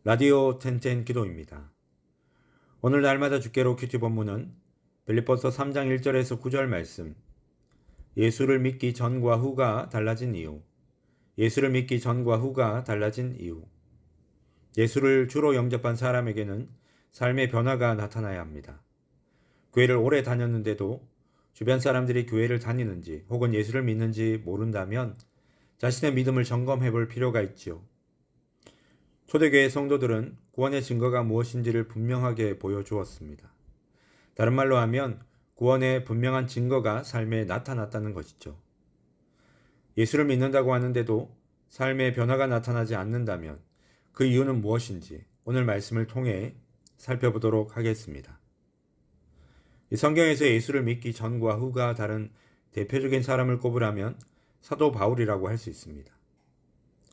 라디오 텐텐 기도입니다. 오늘 날마다 주께로 큐티 본문은 빌립보서 3장 1절에서 9절 말씀. 예수를 믿기 전과 후가 달라진 이유. 예수를 믿기 전과 후가 달라진 이유. 예수를 주로 영접한 사람에게는 삶의 변화가 나타나야 합니다. 교회를 오래 다녔는데도 주변 사람들이 교회를 다니는지 혹은 예수를 믿는지 모른다면 자신의 믿음을 점검해 볼 필요가 있지요. 초대교회 성도들은 구원의 증거가 무엇인지를 분명하게 보여주었습니다. 다른 말로 하면 구원의 분명한 증거가 삶에 나타났다는 것이죠. 예수를 믿는다고 하는데도 삶의 변화가 나타나지 않는다면 그 이유는 무엇인지 오늘 말씀을 통해 살펴보도록 하겠습니다. 이 성경에서 예수를 믿기 전과 후가 다른 대표적인 사람을 꼽으라면 사도 바울이라고 할 수 있습니다.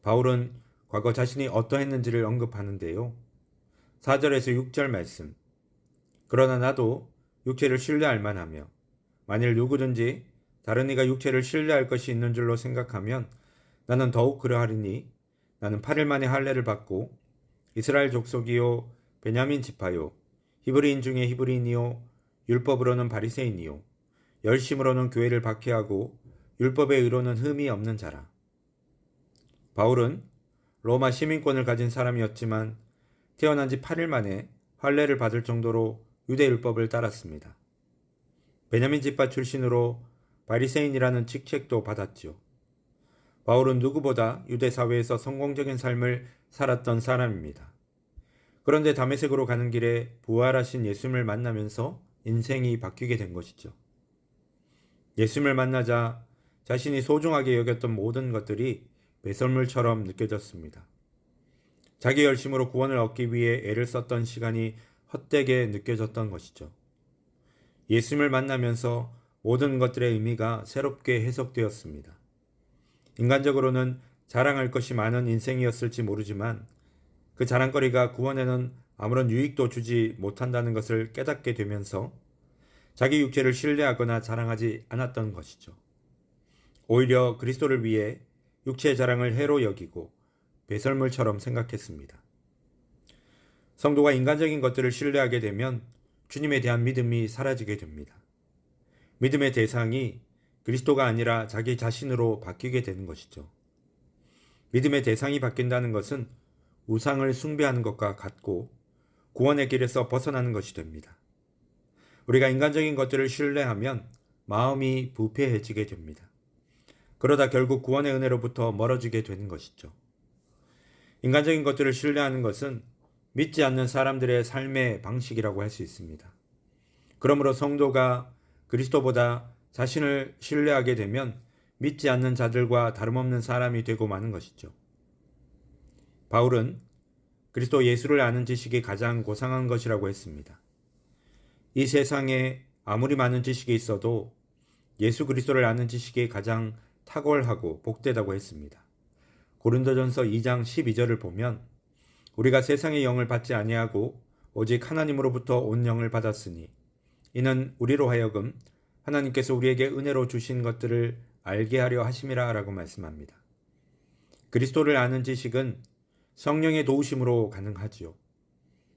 바울은 과거 자신이 어떠했는지를 언급하는데요. 4절에서 6절 말씀. 그러나 나도 육체를 신뢰할 만하며 만일 누구든지 다른 이가 육체를 신뢰할 것이 있는 줄로 생각하면 나는 더욱 그러하리니 나는 8일 만에 할례를 받고 이스라엘 족속이요 베냐민 지파요 히브리인 중에 히브리인이요 율법으로는 바리새인이요 열심으로는 교회를 박해하고 율법의 의로는 흠이 없는 자라. 바울은 로마 시민권을 가진 사람이었지만 태어난 지 8일 만에 할례를 받을 정도로 유대 율법을 따랐습니다. 베냐민 지파 출신으로 바리새인이라는 직책도 받았지요. 바울은 누구보다 유대 사회에서 성공적인 삶을 살았던 사람입니다. 그런데 다메섹으로 가는 길에 부활하신 예수님을 만나면서 인생이 바뀌게 된 것이죠. 예수님을 만나자 자신이 소중하게 여겼던 모든 것들이 배설물처럼 느껴졌습니다. 자기 열심으로 구원을 얻기 위해 애를 썼던 시간이 헛되게 느껴졌던 것이죠. 예수님을 만나면서 모든 것들의 의미가 새롭게 해석되었습니다. 인간적으로는 자랑할 것이 많은 인생이었을지 모르지만 그 자랑거리가 구원에는 아무런 유익도 주지 못한다는 것을 깨닫게 되면서 자기 육체를 신뢰하거나 자랑하지 않았던 것이죠. 오히려 그리스도를 위해 육체의 자랑을 해로 여기고 배설물처럼 생각했습니다. 성도가 인간적인 것들을 신뢰하게 되면 주님에 대한 믿음이 사라지게 됩니다. 믿음의 대상이 그리스도가 아니라 자기 자신으로 바뀌게 되는 것이죠. 믿음의 대상이 바뀐다는 것은 우상을 숭배하는 것과 같고 구원의 길에서 벗어나는 것이 됩니다. 우리가 인간적인 것들을 신뢰하면 마음이 부패해지게 됩니다. 그러다 결국 구원의 은혜로부터 멀어지게 되는 것이죠. 인간적인 것들을 신뢰하는 것은 믿지 않는 사람들의 삶의 방식이라고 할 수 있습니다. 그러므로 성도가 그리스도보다 자신을 신뢰하게 되면 믿지 않는 자들과 다름없는 사람이 되고 마는 것이죠. 바울은 그리스도 예수를 아는 지식이 가장 고상한 것이라고 했습니다. 이 세상에 아무리 많은 지식이 있어도 예수 그리스도를 아는 지식이 가장 탁월하고 복되다고 했습니다. 고린도전서 2장 12절을 보면 우리가 세상의 영을 받지 아니하고 오직 하나님으로부터 온 영을 받았으니 이는 우리로 하여금 하나님께서 우리에게 은혜로 주신 것들을 알게 하려 하심이라 라고 말씀합니다. 그리스도를 아는 지식은 성령의 도우심으로 가능하지요.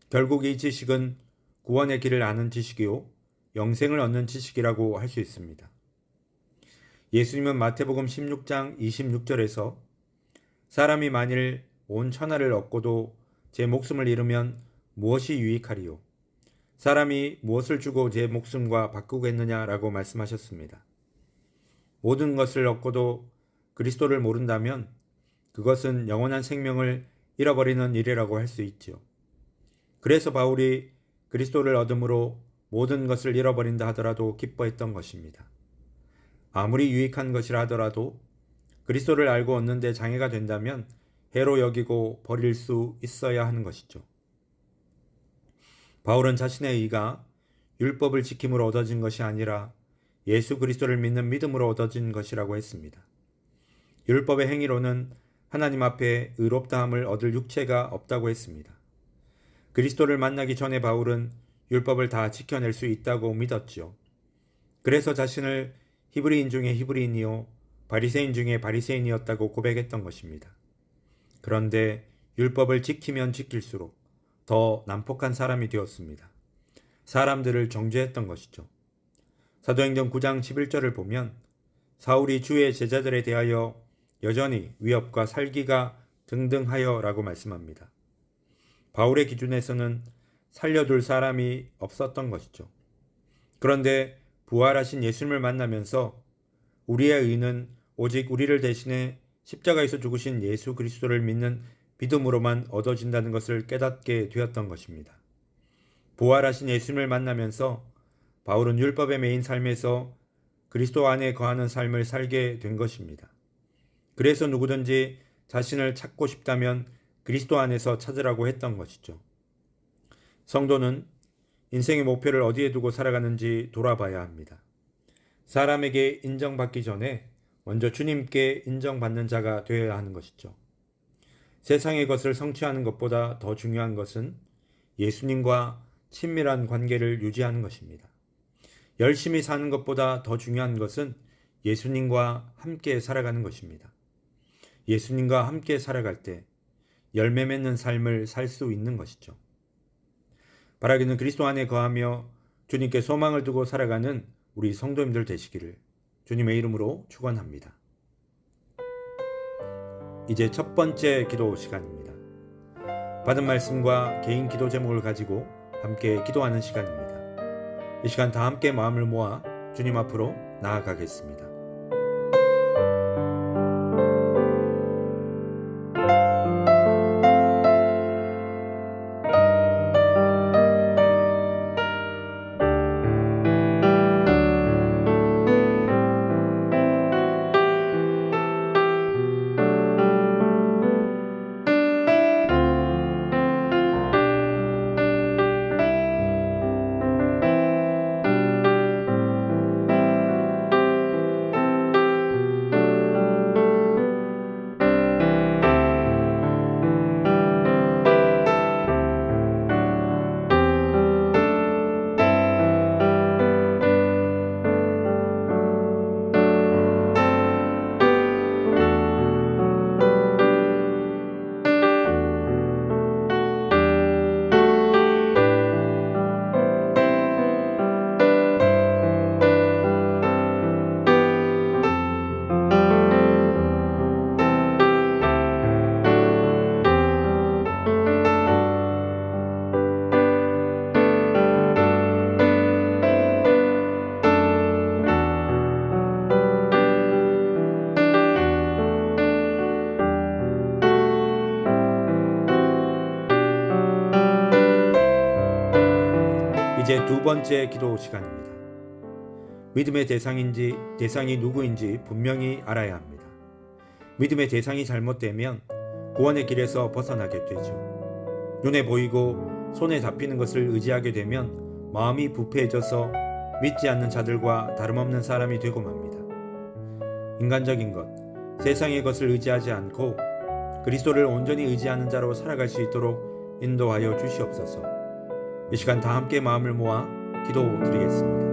결국 이 지식은 구원의 길을 아는 지식이요 영생을 얻는 지식이라고 할 수 있습니다. 예수님은 마태복음 16장 26절에서 사람이 만일 온 천하를 얻고도 제 목숨을 잃으면 무엇이 유익하리요? 사람이 무엇을 주고 제 목숨과 바꾸겠느냐라고 말씀하셨습니다. 모든 것을 얻고도 그리스도를 모른다면 그것은 영원한 생명을 잃어버리는 일이라고 할 수 있지요. 그래서 바울이 그리스도를 얻음으로 모든 것을 잃어버린다 하더라도 기뻐했던 것입니다. 아무리 유익한 것이라 하더라도 그리스도를 알고 얻는 데 장애가 된다면 해로 여기고 버릴 수 있어야 하는 것이죠. 바울은 자신의 의가 율법을 지킴으로 얻어진 것이 아니라 예수 그리스도를 믿는 믿음으로 얻어진 것이라고 했습니다. 율법의 행위로는 하나님 앞에 의롭다함을 얻을 육체가 없다고 했습니다. 그리스도를 만나기 전에 바울은 율법을 다 지켜낼 수 있다고 믿었지요. 그래서 자신을 히브리인 중에 히브리인이요 바리새인 중에 바리새인이었다고 고백했던 것입니다. 그런데 율법을 지키면 지킬수록 더 난폭한 사람이 되었습니다. 사람들을 정죄했던 것이죠. 사도행전 9장 11절을 보면 사울이 주의 제자들에 대하여 여전히 위협과 살기가 등등하여 라고 말씀합니다. 바울의 기준에서는 살려둘 사람이 없었던 것이죠. 그런데 부활하신 예수님을 만나면서 우리의 의는 오직 우리를 대신해 십자가에서 죽으신 예수 그리스도를 믿는 믿음으로만 얻어진다는 것을 깨닫게 되었던 것입니다. 부활하신 예수님을 만나면서 바울은 율법에 매인 삶에서 그리스도 안에 거하는 삶을 살게 된 것입니다. 그래서 누구든지 자신을 찾고 싶다면 그리스도 안에서 찾으라고 했던 것이죠. 성도는 인생의 목표를 어디에 두고 살아가는지 돌아봐야 합니다. 사람에게 인정받기 전에 먼저 주님께 인정받는 자가 되어야 하는 것이죠. 세상의 것을 성취하는 것보다 더 중요한 것은 예수님과 친밀한 관계를 유지하는 것입니다. 열심히 사는 것보다 더 중요한 것은 예수님과 함께 살아가는 것입니다. 예수님과 함께 살아갈 때 열매 맺는 삶을 살 수 있는 것이죠. 바라기는 그리스도 안에 거하며 주님께 소망을 두고 살아가는 우리 성도님들 되시기를 주님의 이름으로 축원합니다. 이제 첫 번째 기도 시간입니다. 받은 말씀과 개인 기도 제목을 가지고 함께 기도하는 시간입니다. 이 시간 다 함께 마음을 모아 주님 앞으로 나아가겠습니다. 이제 두 번째 기도 시간입니다. 믿음의 대상이 누구인지 분명히 알아야 합니다. 믿음의 대상이 잘못되면 구원의 길에서 벗어나게 되죠. 눈에 보이고 손에 잡히는 것을 의지하게 되면 마음이 부패해져서 믿지 않는 자들과 다름없는 사람이 되고 맙니다. 인간적인 것, 세상의 것을 의지하지 않고 그리스도를 온전히 의지하는 자로 살아갈 수 있도록 인도하여 주시옵소서. 이 시간 다 함께 마음을 모아 기도드리겠습니다.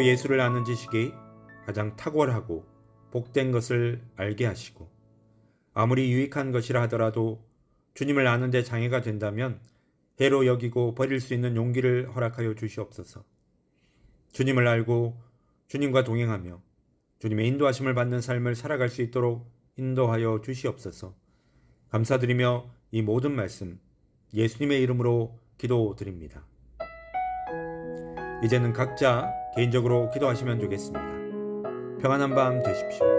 예수를 아는 지식이 가장 탁월하고 복된 것을 알게 하시고 아무리 유익한 것이라 하더라도 주님을 아는 데 장애가 된다면 해로 여기고 버릴 수 있는 용기를 허락하여 주시옵소서. 주님을 알고 주님과 동행하며 주님의 인도하심을 받는 삶을 살아갈 수 있도록 인도하여 주시옵소서. 감사드리며 이 모든 말씀 예수님의 이름으로 기도드립니다. 이제는 각자 개인적으로 기도하시면 되겠습니다. 평안한 밤 되십시오.